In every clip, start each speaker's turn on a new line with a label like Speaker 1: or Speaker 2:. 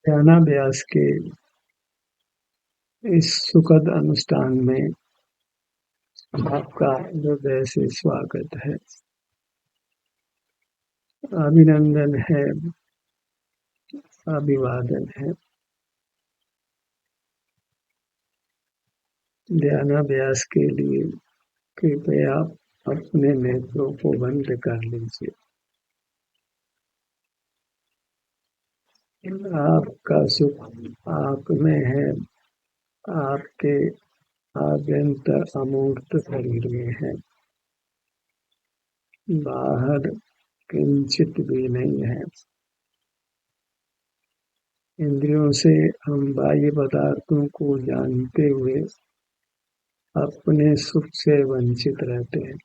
Speaker 1: ध्यानाभ्यास के इस सुखद अनुष्ठान में आपका हृदय से स्वागत है, अभिनंदन है, अभिवादन है। ध्यानाभ्यास के लिए कृपया अपने नेत्रों को बंद कर लीजिए। आपका सुख आप में है, आपके आभ्यंतर अमूर्त शरीर में है, बाहर किंचित भी नहीं है। इंद्रियों से हम बाह्य पदार्थों को जानते हुए अपने सुख से वंचित रहते हैं।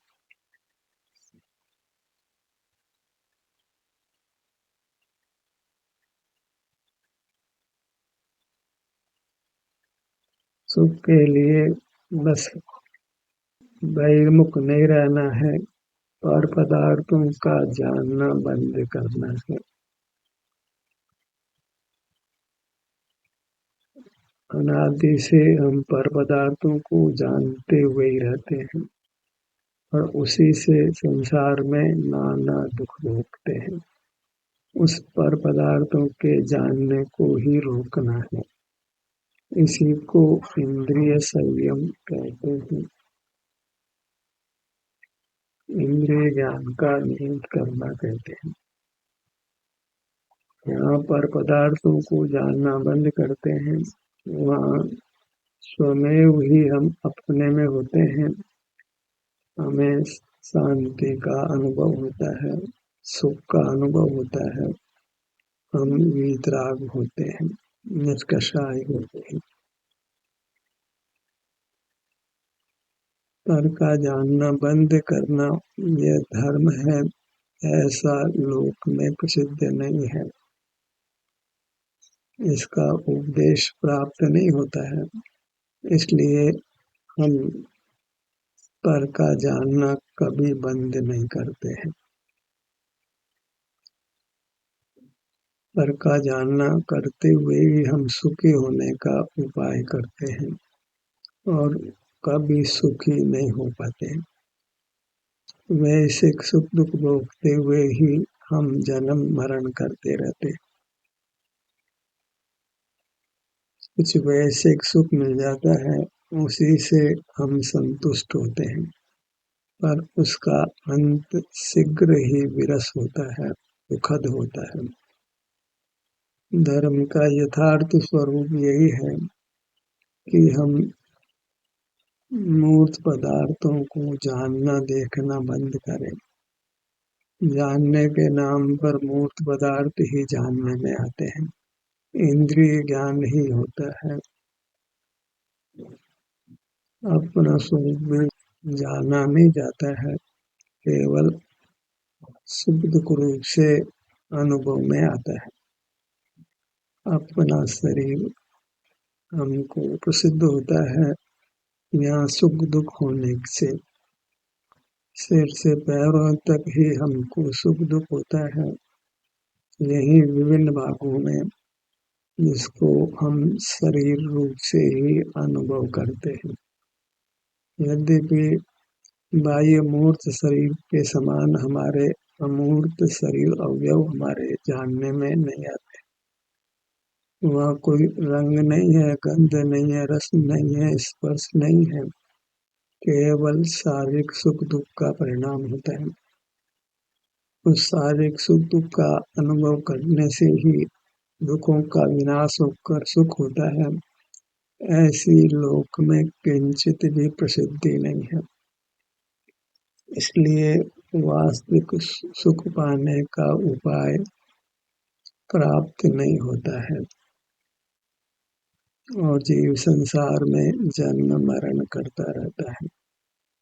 Speaker 1: सुख के लिए बस बहिर्मुख नहीं रहना है, पर पदार्थों का जानना बंद करना है। अनादि से हम पर पदार्थों को जानते हुए ही रहते हैं और उसी से संसार में नाना दुख भोगते हैं। उस पर पदार्थों के जानने को ही रोकना है। इसी को इंद्रिय संयम कहते हैं। इंद्रिय ज्ञान का नियंत्रण करना कहते हैं। यहाँ पर पदार्थों को जानना बंद करते हैं, वहाँ स्वमेव ही हम अपने में होते हैं। हमें शांति का अनुभव होता है, सुख का अनुभव होता है, हम वीतराग होते हैं, निष्कषाय होते हैं। पर का जानना बंद करना यह धर्म है, ऐसा लोक में प्रसिद्ध नहीं है। इसका उपदेश प्राप्त नहीं होता है, इसलिए हम पर का जानना कभी बंद नहीं करते हैं। पर का जानना करते हुए ही हम सुखी होने का उपाय करते हैं और कभी सुखी नहीं हो पाते। वैश्विक सुख दुख भोगते हुए ही हम जन्म मरण करते रहते। कुछ वैश्विक सुख मिल जाता है, उसी से हम संतुष्ट होते हैं, पर उसका अंत शीघ्र ही विरस होता है, दुखद होता है। धर्म का यथार्थ स्वरूप यही है कि हम मूर्त पदार्थों को जानना देखना बंद करें। जानने के नाम पर मूर्त पदार्थ ही जानने में आते हैं। इंद्रिय ज्ञान ही होता है। अपना स्वरूप में जाना नहीं जाता है, केवल सुख दुख रूप से अनुभव में आता है। अपना शरीर हमको प्रसिद्ध होता है, यहाँ सुख दुख होने से सिर से पैरों तक ही हमको सुख दुख होता है। यही विभिन्न भागों में जिसको हम शरीर रूप से ही अनुभव करते हैं। यद्यपि बाह्य मूर्त शरीर के समान हमारे अमूर्त शरीर अवयव हमारे जानने में नहीं आते। वहाँ कोई रंग नहीं है, गंध नहीं है, रस नहीं है, स्पर्श नहीं है, केवल शारीरिक सुख दुख का परिणाम होता है। उस शारीरिक सुख दुख का अनुभव करने से ही दुखों का विनाश होकर सुख होता है। ऐसी लोक में किंचित भी प्रसिद्धि नहीं है, इसलिए वास्तविक सुख पाने का उपाय प्राप्त नहीं होता है और जीव संसार में जन्म मरण करता रहता है।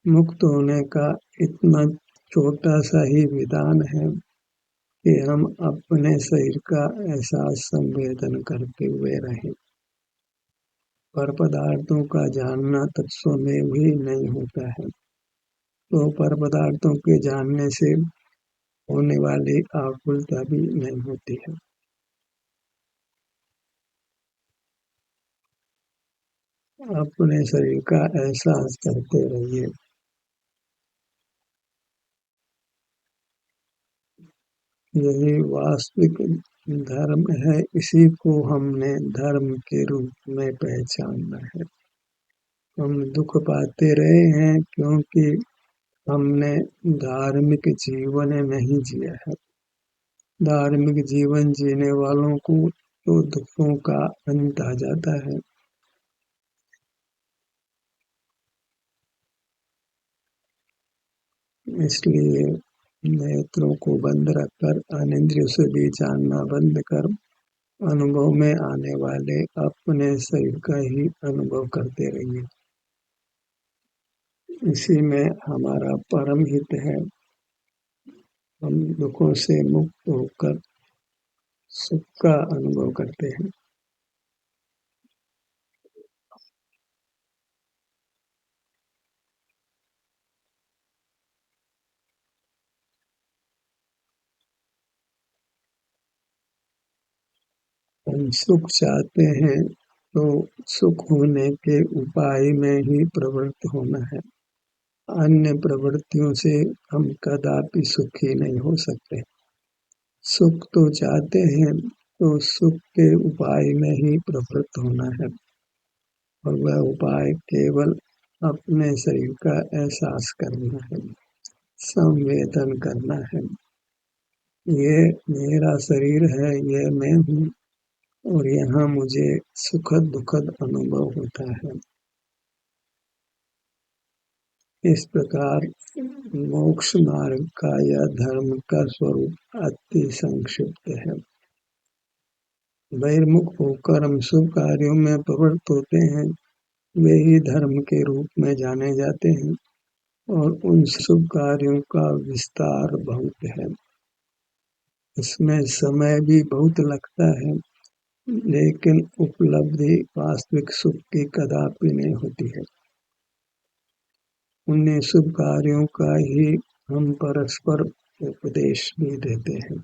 Speaker 1: मुक्त होने का इतना छोटा सा ही विधान है कि हम अपने शरीर का एहसास संवेदन करते हुए रहें। पर पदार्थों का जानना तत्व में भी नहीं होता है, तो पर पदार्थों के जानने से होने वाली आकुलता भी नहीं होती है। अपने शरीर का एहसास करते रहिए। यही वास्तविक धर्म है, इसी को हमने धर्म के रूप में पहचाना है। हम दुख पाते रहे हैं क्योंकि हमने धार्मिक जीवन नहीं जिया है। धार्मिक जीवन जीने वालों को तो दुखों का अंत आ जाता है। इसलिए नेत्रों को बंद रखकर, अनिंद्रियों से भी जानना बंद कर, अनुभव में आने वाले अपने शरीर का ही अनुभव करते रहिए। इसी में हमारा परम हित है। हम दुखों से मुक्त होकर सुख का अनुभव करते हैं। हम सुख चाहते हैं तो सुख होने के उपाय में ही प्रवृत्त होना है। अन्य प्रवृत्तियों से हम कदापि सुखी नहीं हो सकते। सुख तो चाहते हैं तो सुख के उपाय में ही प्रवृत्त होना है, और वह उपाय केवल अपने शरीर का एहसास करना है, संवेदन करना है। ये मेरा शरीर है, ये मैं हूँ, और यहाँ मुझे सुखद दुखद अनुभव होता है। इस प्रकार मोक्ष मार्ग का या धर्म का स्वरूप अति संक्षिप्त है। बहिर्मुख होकर हम शुभ कार्यों में प्रवृत्त होते हैं, वे ही धर्म के रूप में जाने जाते हैं, और उन शुभ कार्यों का विस्तार बहुत है। इसमें समय भी बहुत लगता है, लेकिन उपलब्धि वास्तविक सुख की कदापि नहीं होती है। उन्हीं शुभ कार्यों का ही हम परस्पर उपदेश भी देते हैं,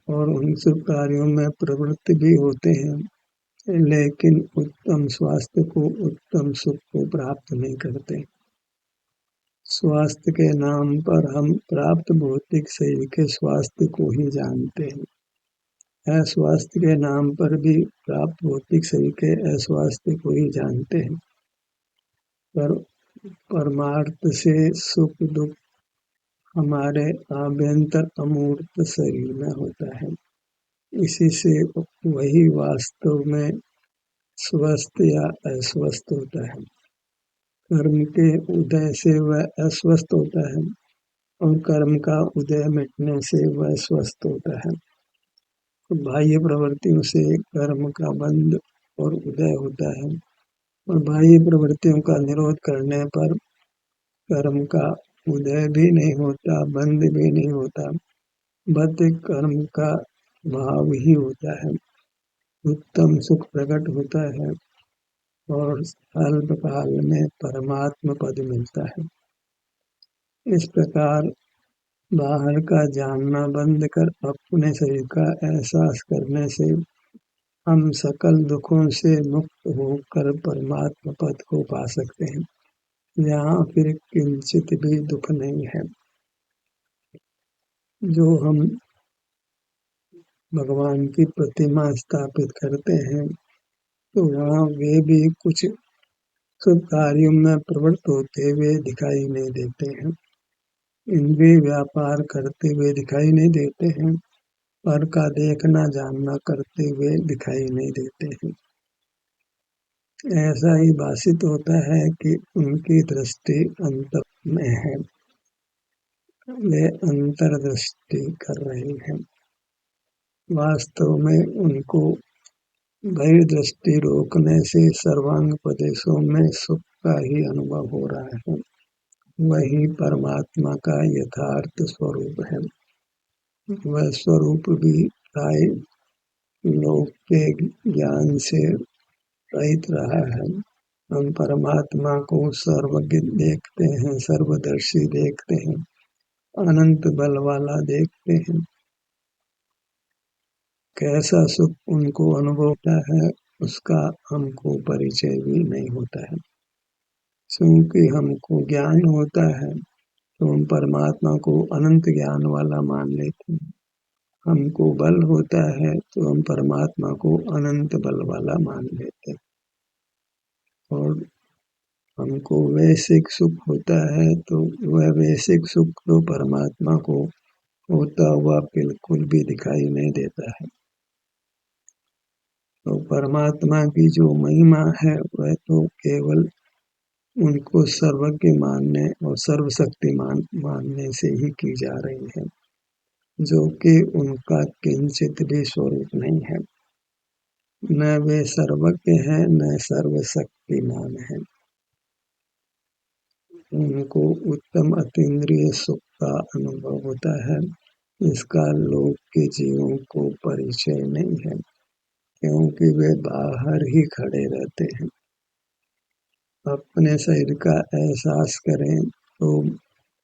Speaker 1: और उन शुभ कार्यों में प्रवृत्त भी होते हैं, लेकिन उत्तम स्वास्थ्य को, उत्तम सुख को प्राप्त नहीं करते। स्वास्थ्य के नाम पर हम प्राप्त भौतिक शरीर के स्वास्थ्य को ही जानते हैं। अस्वास्थ्य के नाम पर भी प्राप्त भौतिक शरीर के अस्वास्थ्य को ही जानते हैं। पर परमार्थ से सुख दुख हमारे आभ्यंतर अमूर्त शरीर में होता है। इसी से वही वास्तव में स्वस्थ या अस्वस्थ होता है। कर्म के उदय से वह अस्वस्थ होता है, और कर्म का उदय मिटने से वह स्वस्थ होता है। तो बाह्य प्रवृत्तियों से कर्म का बंध और उदय होता है, और बाह्य प्रवृत्तियों का निरोध करने पर कर्म का उदय भी नहीं होता, बंध भी नहीं होता, बल्कि कर्म का भाव ही होता है। उत्तम सुख प्रकट होता है, और अल्पकाल में परमात्म पद मिलता है। इस प्रकार बाहर का जानना बंद कर अपने शरीर का एहसास करने से हम सकल दुखों से मुक्त होकर परमात्म पद को पा सकते हैं। यहाँ फिर किंचित भी दुख नहीं है। जो हम भगवान की प्रतिमा स्थापित करते हैं, तो वहाँ वे भी कुछ शुभ कार्यों में प्रवृत्त होते हुए दिखाई नहीं देते हैं। इंद्रिय व्यापार करते हुए दिखाई नहीं देते हैं, पर का देखना जानना करते हुए दिखाई नहीं देते हैं। ऐसा ही भाषित होता है कि उनकी दृष्टि अंतर में है, वे अंतर्दृष्टि कर रहे हैं। वास्तव में उनको बहिर्दृष्टि रोकने से सर्वांग प्रदेशों में सुख का ही अनुभव हो रहा है। वही परमात्मा का यथार्थ स्वरूप है। वह स्वरूप भी प्राय लोक के ज्ञान से रहित रहा है। हम परमात्मा को सर्वज्ञ देखते हैं, सर्वदर्शी देखते हैं, अनंत बल वाला देखते हैं। कैसा सुख उनको अनुभव होता है, उसका हमको परिचय भी नहीं होता है। क्योंकि हमको ज्ञान होता है तो हम परमात्मा को अनंत ज्ञान वाला मान लेते हैं। हमको बल होता है तो हम परमात्मा को अनंत बल वाला मान लेते हैं। और हमको वैश्विक सुख होता है तो वह वैश्विक सुख तो परमात्मा को होता हुआ बिल्कुल भी दिखाई नहीं देता है। तो परमात्मा की जो महिमा है वह तो केवल उनको सर्वज्ञ मानने और सर्वशक्तिमान मानने से ही की जा रही है, जो कि उनका किंचित भी स्वरूप नहीं है। न वे सर्वज्ञ हैं न सर्वशक्तिमान है। उनको उत्तम अतीन्द्रिय सुख का अनुभव होता है, इसका लोक के जीवों को परिचय नहीं है, क्योंकि वे बाहर ही खड़े रहते हैं। अपने शरीर का एहसास करें तो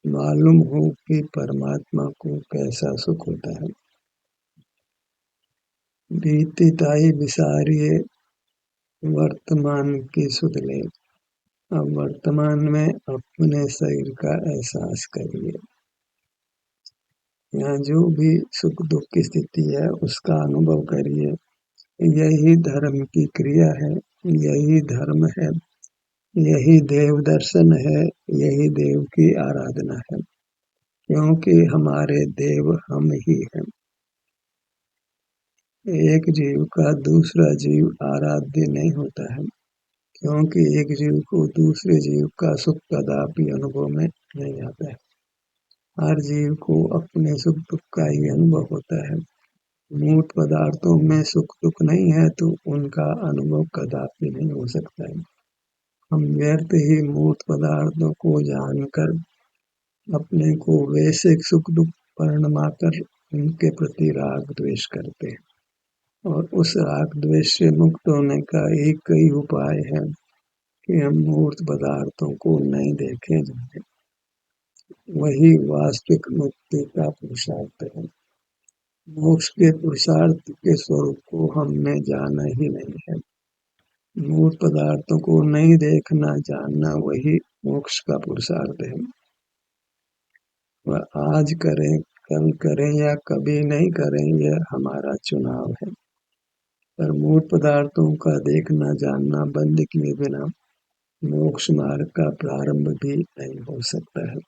Speaker 1: मालूम हो कि परमात्मा को कैसा सुख होता है। बीती ताई विसारिये वर्तमान की सुध ले। अब वर्तमान में अपने शरीर का एहसास करिए। यहाँ जो भी सुख दुख की स्थिति है उसका अनुभव करिए। यही धर्म की क्रिया है, यही धर्म है, यही देव दर्शन है, यही देव की आराधना है, क्योंकि हमारे देव हम ही हैं। एक जीव का दूसरा जीव आराध्य नहीं होता है, क्योंकि एक जीव को दूसरे जीव का सुख कदापि अनुभव में नहीं आता है। हर जीव को अपने सुख दुख का ही अनुभव होता है। मूर्त पदार्थों में सुख दुख नहीं है तो उनका अनुभव कदापि नहीं हो सकता है। हम व्यर्थ ही मूर्त पदार्थों को जानकर अपने को वैश्विक सुख दुख परिणमाकर उनके प्रति राग द्वेष करते हैं। और उस राग द्वेष से मुक्त होने का एक ही उपाय है कि हम मूर्त पदार्थों को नहीं देखें जाए। वही वास्तविक मुक्ति का पुरुषार्थ है। मोक्ष के पुरुषार्थ के स्वरूप को हमने जाना ही नहीं है। मूर्त पदार्थों को नहीं देखना जानना वही मोक्ष का पुरुषार्थ है। वह आज करें, कल करें या कभी नहीं करें, यह हमारा चुनाव है। पर मूर्त पदार्थों का देखना जानना बंद किए बिना मोक्ष मार्ग का प्रारंभ भी नहीं हो सकता है।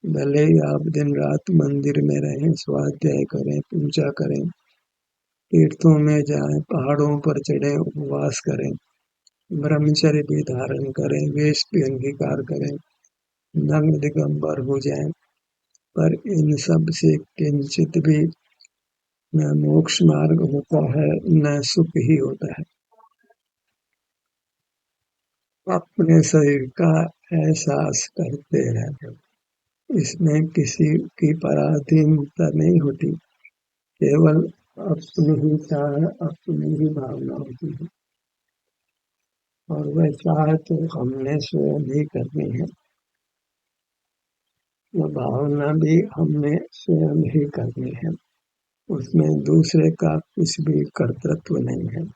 Speaker 1: भले ही आप दिन रात मंदिर में रहें, स्वाध्याय करें, पूजा करें, तीर्थों में जाएं, पहाड़ों पर चढ़ें, उपवास करें, ब्रह्मचर्य भी धारण करें, वेश भी अंगीकार करें, नग्न दिगंबर हो जाएं, पर इन सब से किंचित भी न मोक्ष मार्ग होता है न सुख ही होता है। अपने शरीर का एहसास करते रहें। इसमें किसी की पराधीनता नहीं होती, केवल अपनी ही चाह, अपनी ही भावना होती है। और वह चाह तो हमने स्वयं ही करनी है, वह भावना भी हमने स्वयं ही करनी है। उसमें दूसरे का कुछ भी कर्तृत्व नहीं है।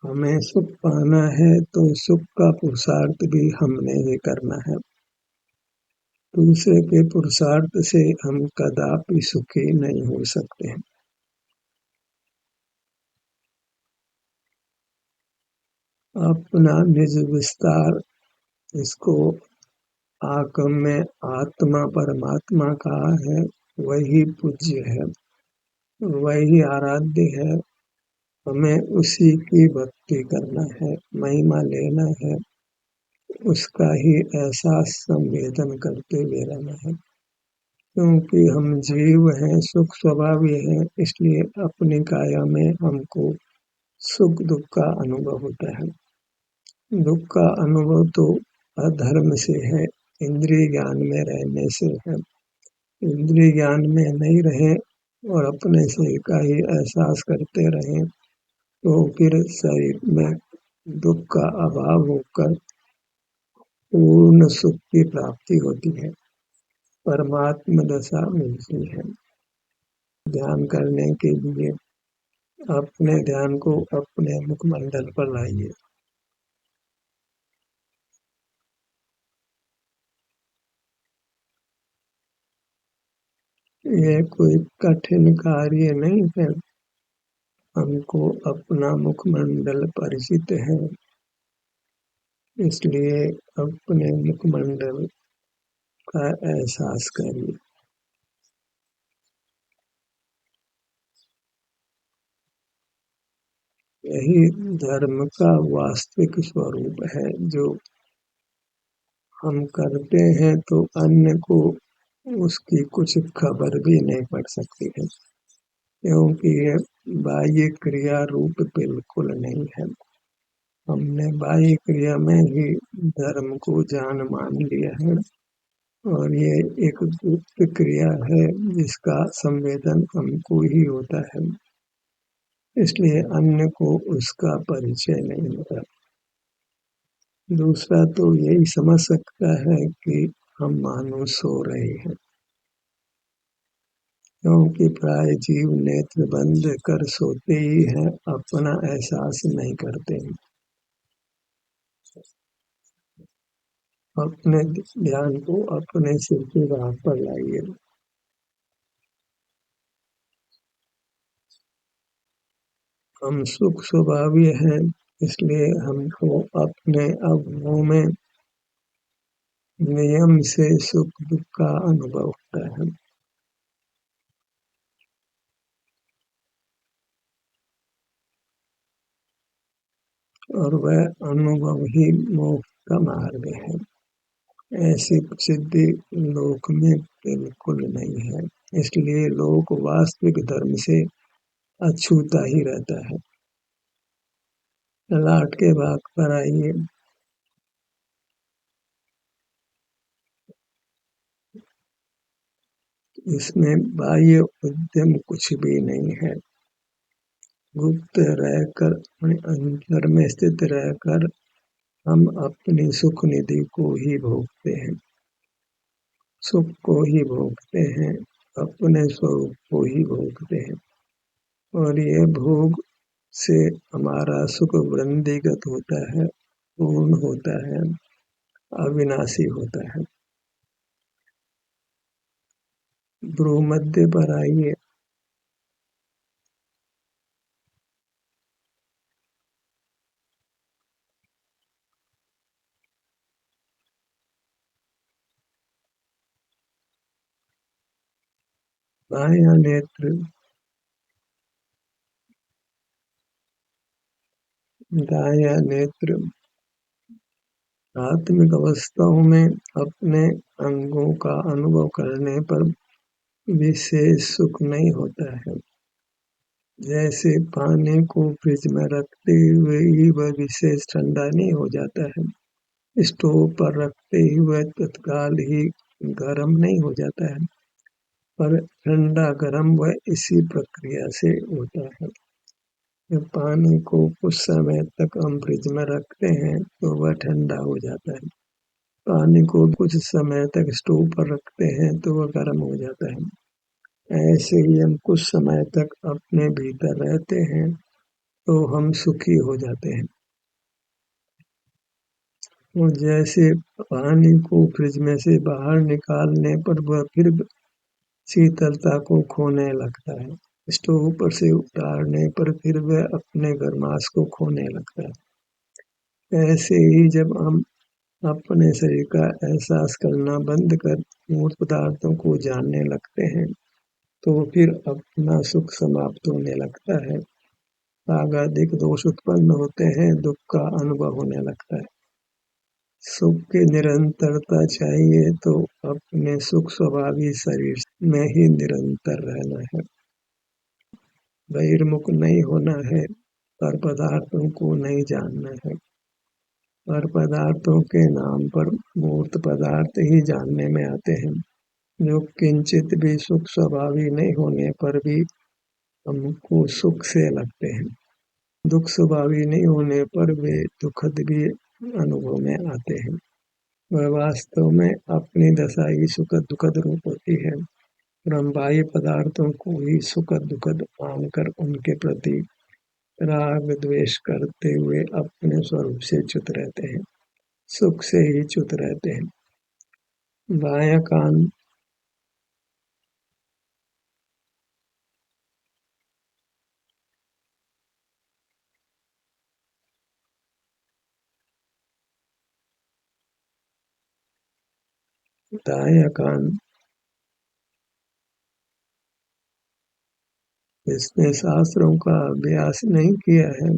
Speaker 1: हमें सुख पाना है तो सुख का पुरुषार्थ भी हमने ही करना है। दूसरे के पुरुषार्थ से हम कदापि सुखी नहीं हो सकते हैं। अपना निज विस्तार, इसको आगम में आत्मा परमात्मा कहा है, वही पूज्य है, वही आराध्य है। हमें उसी की भक्ति करना है, महिमा लेना है, उसका ही एहसास संवेदन करते हुए रहना है। क्योंकि हम जीव हैं, सुख स्वभावी है, इसलिए अपनी काया में हमको सुख दुख का अनुभव होता है। दुख का अनुभव तो अधर्म से है, इंद्रिय ज्ञान में रहने से है। इंद्रिय ज्ञान में नहीं रहे और अपने शरीर का ही एहसास करते रहे तो फिर शरीर में दुख का अभाव होकर पूर्ण सुख की प्राप्ति होती है, परमात्म दशा मिलती है। ध्यान करने के लिए अपने ध्यान को अपने मुखमंडल पर लाइए। यह कोई कठिन कार्य नहीं है। हमको अपना मुखमंडल परिचित है, इसलिए अपने मुखमंडल का एहसास करिए। यही धर्म का वास्तविक स्वरूप है। जो हम करते हैं तो अन्य को उसकी कुछ खबर भी नहीं पड़ सकती है, क्योंकि यह बाह्य क्रिया रूप बिल्कुल नहीं है। हमने बाह्य क्रिया में ही धर्म को जान मान लिया है, और ये एक गुप्त क्रिया है जिसका संवेदन हमको ही होता है, इसलिए अन्य को उसका परिचय नहीं होता। दूसरा तो यही समझ सकता है कि हम मानो सो रहे हैं, क्योंकि प्राय जीव नेत्र बंद कर सोते ही हैं, अपना एहसास नहीं करते हैं। अपने ध्यान को अपने सिर की राह पर लाइए। हम सुख स्वभावी हैं, इसलिए हमको अपने अवयवों में नियम से सुख दुख का अनुभव होता है, और वह अनुभव ही मोक्ष का मार्ग है। ऐसी सिद्धि लोक में बिल्कुल नहीं है, इसलिए लोक वास्तविक धर्म से अछूता ही रहता है। ललाट के भाग पर आइए। इसमें बाह्य उद्यम कुछ भी नहीं है। गुप्त रहकर, अपने अंतर में स्थित रहकर हम अपनी सुख निधि को ही भोगते हैं, सुख को ही भोगते हैं, अपने स्वरूप को ही भोगते हैं, और ये भोग से हमारा सुख वृद्धिगत होता है, पूर्ण होता है, अविनाशी होता है। भ्रूमध्य पर आइए। बायां नेत्र, दायां नेत्र आत्मिक अवस्थाओं में अपने अंगों का अनुभव करने पर विशेष सुख नहीं होता है। जैसे पानी को फ्रिज में रखते हुए ही वह विशेष ठंडा नहीं हो जाता है, स्टोव पर रखते ही वह तत्काल ही गर्म नहीं हो जाता है, पर ठंडा गर्म वह इसी प्रक्रिया से होता है। जब पानी को कुछ समय तक हम फ्रिज में रखते हैं तो वह ठंडा हो जाता है। पानी को कुछ समय तक स्टोव पर रखते हैं तो वह गर्म हो जाता है। ऐसे ही हम कुछ समय तक अपने भीतर रहते हैं तो हम सुखी हो जाते हैं। और जैसे पानी को फ्रिज में से बाहर निकालने पर वह फिर शीतलता को खोने लगता है, स्टोव पर से उतारने पर फिर वह अपने गर्माश को खोने लगता है। ऐसे ही जब हम अपने शरीर का एहसास करना बंद कर मूर्त पदार्थों को जानने लगते हैं तो फिर अपना सुख समाप्त होने लगता है। रागादिक दोष उत्पन्न होते हैं, दुख का अनुभव होने लगता है। सुख की निरंतरता चाहिए तो अपने सुख स्वभावी शरीर में ही निरंतर रहना है, बहिर्मुख नहीं होना है, पर पदार्थों को नहीं जानना है। पर पदार्थों के नाम पर मूर्त पदार्थ ही जानने में आते हैं, जो किंचित भी सुख स्वभावी नहीं होने पर भी हमको सुख से लगते हैं। दुख स्वभावी नहीं होने पर वे दुखद भी अनुभव में आते हैं। वह वास्तव में अपनी दशा ही सुखद दुखद रूप होती है, और हम बाह्य पदार्थों को ही सुखद दुखद मानकर उनके प्रति राग द्वेष करते हुए अपने स्वरूप से च्युत रहते हैं, सुख से ही च्युत रहते हैं। बायां कान दायां कान जिसने शास्त्रों का अभ्यास नहीं किया है,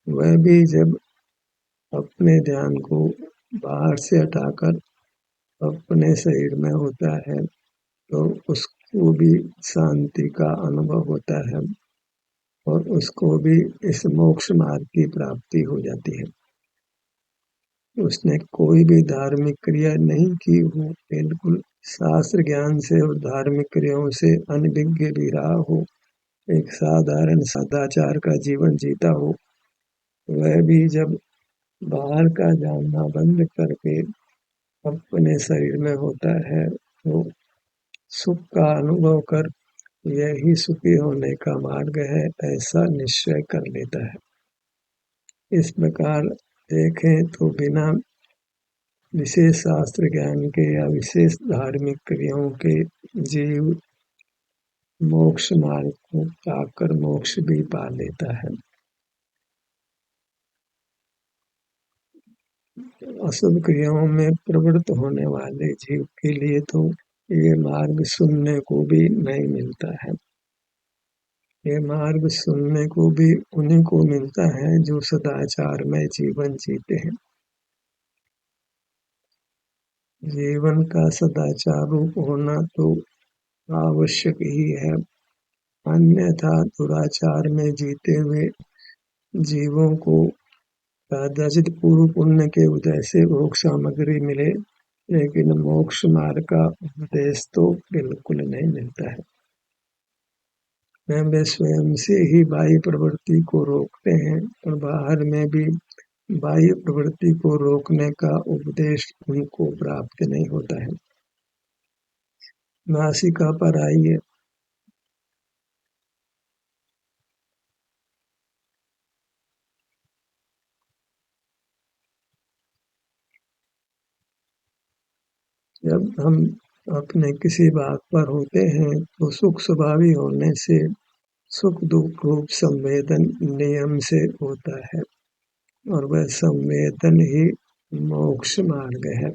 Speaker 1: वह भी जब अपने ध्यान को बाहर से हटाकर अपने शरीर में होता है, तो उसको भी शांति का अनुभव होता है और उसको भी इस मोक्ष मार्ग की प्राप्ति हो जाती है। उसने कोई भी धार्मिक क्रिया नहीं की हो, बिल्कुल शास्त्र ज्ञान से और धार्मिक क्रियाओं से अनभिज्ञ भी रहा हो, एक साधारण सदाचार का जीवन जीता हो, वह भी जब बाहर का जानना बंद करके अपने शरीर में होता है, तो सुख का अनुभव कर यही सुखी होने का मार्ग है, ऐसा निश्चय कर लेता है। इस प्रकार देखें तो बिना विशेष शास्त्र ज्ञान के या विशेष धार्मिक क्रियाओं के जीव मोक्ष मार्ग को पाकर मोक्ष भी पा लेता है। अशुभ क्रियाओं में प्रवृत्त होने वाले जीव के लिए तो ये मार्ग सुनने को भी नहीं मिलता है। ये मार्ग सुनने को भी उन्हीं को मिलता है जो सदाचार में जीवन जीते हैं। जीवन का सदाचार रूप होना तो आवश्यक ही है, अन्यथा दुराचार में जीते हुए जीवों को कदाचित पूर्व पुण्य के उदय से भोग सामग्री मिले, लेकिन मोक्ष मार्ग का उपदेश तो बिल्कुल नहीं मिलता है। वे स्वयं से ही बाह्य प्रवृत्ति को रोकते हैं और बाहर में भी बाह्य प्रवृत्ति को रोकने का उपदेश उनको प्राप्त नहीं होता है। नासिका पर आइए। जब हम अपने किसी बात पर होते हैं तो सुख स्वभावी होने से सुख दुख रूप संवेदन नियम से होता है और वह संवेदन ही मोक्ष मार्ग है।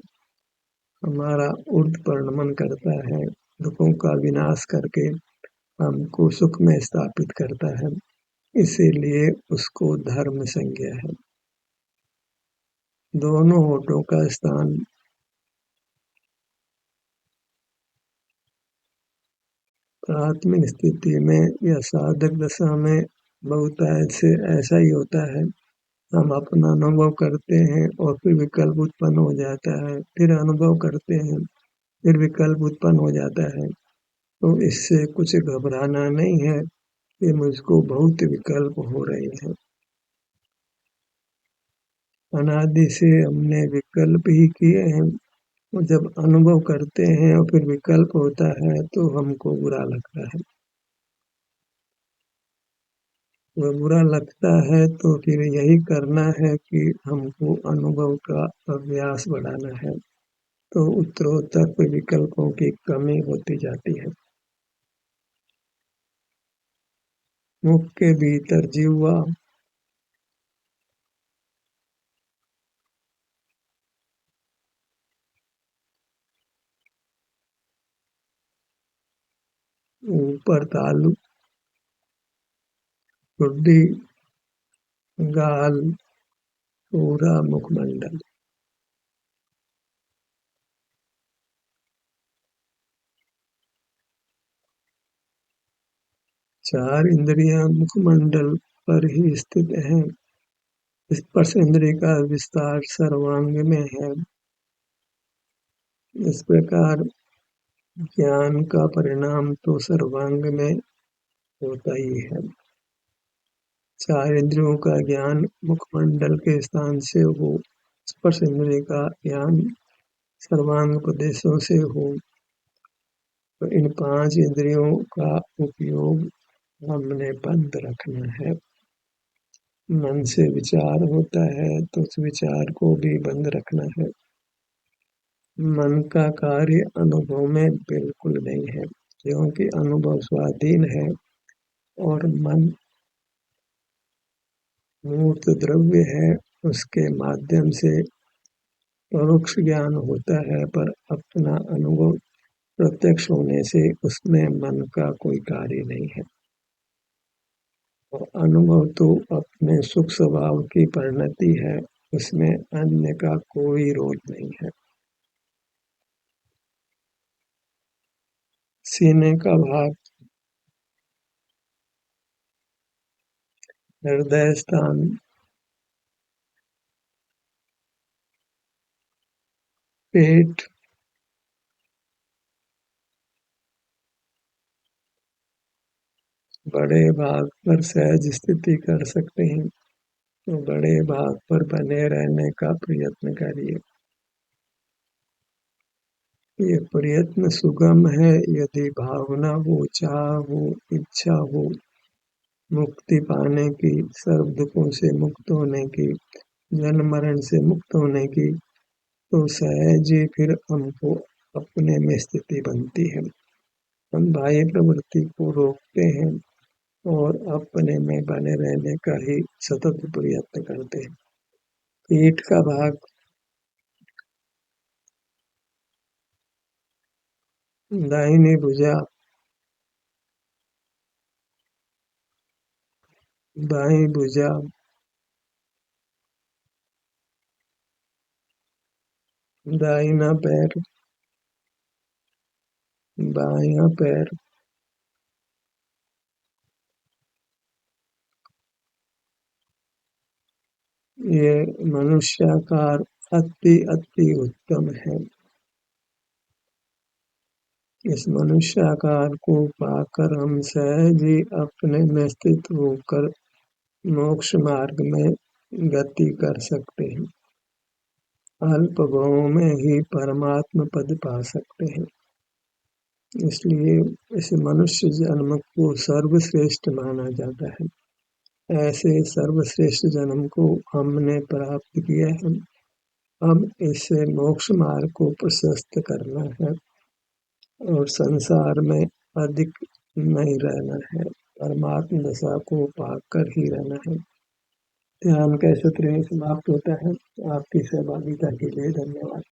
Speaker 1: हमारा ऊर्ध्व परिणमन करता है, दुखों का विनाश करके हमको सुख में स्थापित करता है, इसीलिए उसको धर्म संज्ञा है। दोनों होठों का स्थान प्राथमिक स्थिति में या साधक दशा में बहुत ऐसे ऐसा ही होता है। हम अपना अनुभव करते हैं और फिर विकल्प उत्पन्न हो जाता है, फिर अनुभव करते हैं, फिर विकल्प उत्पन्न हो जाता है। तो इससे कुछ घबराना नहीं है कि मुझको बहुत विकल्प हो रहे हैं। अनादि से हमने विकल्प ही किए हैं और जब अनुभव करते हैं और फिर विकल्प होता है तो हमको बुरा लगता है। वह बुरा लगता है तो फिर यही करना है कि हमको अनुभव का अभ्यास बढ़ाना है, तो उत्तरोत्तर पे विकल्पों की कमी होती जाती है। मुख के भीतर जिह्वा, ऊपर तालु, ठुड्डी, गाल, पूरा मुखमंडल। चार इंद्रियां मुखमंडल पर ही स्थित हैं। स्पर्श इंद्रिय का विस्तार सर्वांग में है। इस प्रकार ज्ञान का परिणाम तो सर्वांग में होता ही है। चार इंद्रियों का ज्ञान मुखमंडल के स्थान से हो, स्पर्श इंद्रिय का ज्ञान सर्वांग प्रदेशों से हो, तो इन 5 इंद्रियों का उपयोग हमने बंद रखना है। मन से विचार होता है तो उस विचार को भी बंद रखना है। मन का कार्य अनुभव में बिल्कुल नहीं है, क्योंकि अनुभव स्वाधीन है और मन मूर्त द्रव्य है। उसके माध्यम से परोक्ष ज्ञान होता है, पर अपना अनुभव प्रत्यक्ष होने से उसमें मन का कोई कार्य नहीं है। और अनुभव तो अपने सुख स्वभाव की परिणति है, उसमें अन्य का कोई रोल नहीं है। सीने का भाग, हृदय स्थान, पेट, बड़े भाग पर सहज स्थिति कर सकते हैं तो बड़े भाग पर बने रहने का प्रयत्न करिए। ये प्रयत्न सुगम है यदि भावना हो, चाह हो, इच्छा हो मुक्ति पाने की, सर्व दुखों से मुक्त होने की, जन्म मरण से मुक्त होने की, तो सहज ही फिर हमको अपने में स्थिति बनती है। हम बाह्य प्रवृत्ति को रोकते हैं और अपने में बने रहने का ही सतत प्रयत्न करते हैं। पीठ का भाग, दाहिनी भुजा, बाईं भुजा, दाहिना पैर, बायां पैर, ये मनुष्याकार अति अति उत्तम है। इस मनुष्याकार को पाकर हम सहज ही अपने में स्थित होकर मोक्ष मार्ग में गति कर सकते हैं। अल्प भाव में ही परमात्म पद पा सकते हैं। इसलिए इस मनुष्य जन्म को सर्वश्रेष्ठ माना जाता है। ऐसे सर्वश्रेष्ठ जन्म को हमने प्राप्त किया है। अब इसे मोक्ष मार्ग को प्रशस्त करना है और संसार में अधिक नहीं रहना है, परमात्म दशा को पाकर ही रहना है। ध्यान कैसे समाप्त होता है। आपकी सहभागिता के लिए धन्यवाद।